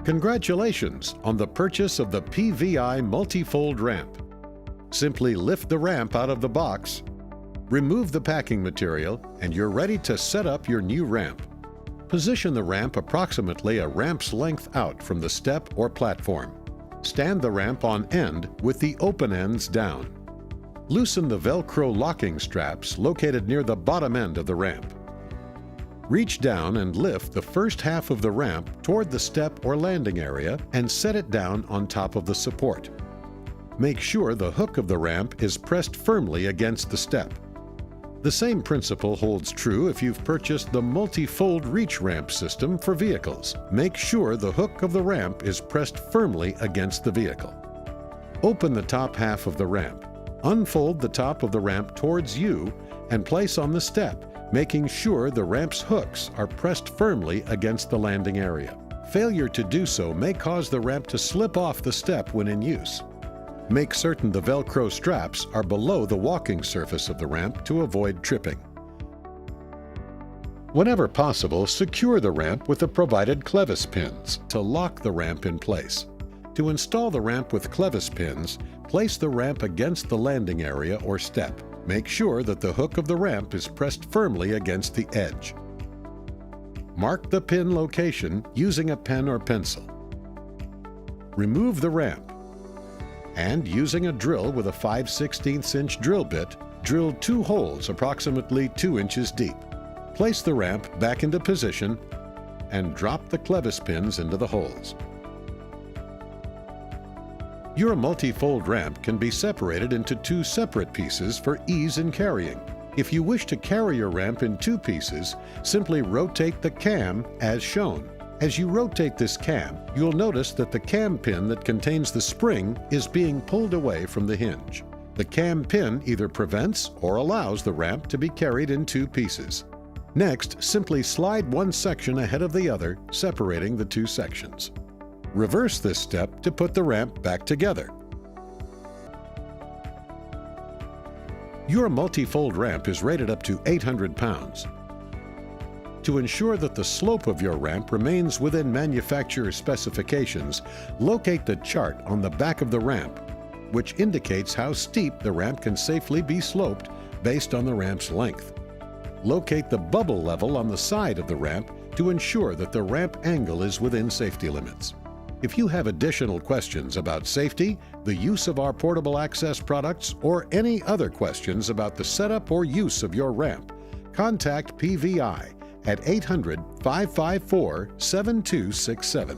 Congratulations on the purchase of the PVI Multifold Ramp. Simply lift the ramp out of the box, remove the packing material, and you're ready to set up your new ramp. Position the ramp approximately a ramp's length out from the step or platform. Stand the ramp on end with the open ends down. Loosen the Velcro locking straps located near the bottom end of the ramp. Reach down and lift the first half of the ramp toward the step or landing area and set it down on top of the support. Make sure the hook of the ramp is pressed firmly against the step. The same principle holds true if you've purchased the Multifold reach ramp system for vehicles. Make sure the hook of the ramp is pressed firmly against the vehicle. Open the top half of the ramp. Unfold the top of the ramp towards you and place on the step, making sure the ramp's hooks are pressed firmly against the landing area. Failure to do so may cause the ramp to slip off the step when in use. Make certain the Velcro straps are below the walking surface of the ramp to avoid tripping. Whenever possible, secure the ramp with the provided clevis pins to lock the ramp in place. To install the ramp with clevis pins, place the ramp against the landing area or step. Make sure that the hook of the ramp is pressed firmly against the edge. Mark the pin location using a pen or pencil. Remove the ramp, and using a drill with a 5/16 inch drill bit, drill 2 holes approximately 2 inches deep. Place the ramp back into position and drop the clevis pins into the holes. Your multifold ramp can be separated into 2 separate pieces for ease in carrying. If you wish to carry your ramp in 2 pieces, simply rotate the cam as shown. As you rotate this cam, you'll notice that the cam pin that contains the spring is being pulled away from the hinge. The cam pin either prevents or allows the ramp to be carried in 2 pieces. Next, simply slide one section ahead of the other, separating the 2 sections. Reverse this step to put the ramp back together. Your multifold ramp is rated up to 800 pounds. To ensure that the slope of your ramp remains within manufacturer's specifications, locate the chart on the back of the ramp, which indicates how steep the ramp can safely be sloped based on the ramp's length. Locate the bubble level on the side of the ramp to ensure that the ramp angle is within safety limits. If you have additional questions about safety, the use of our portable access products, or any other questions about the setup or use of your ramp, contact PVI at 800-554-7267.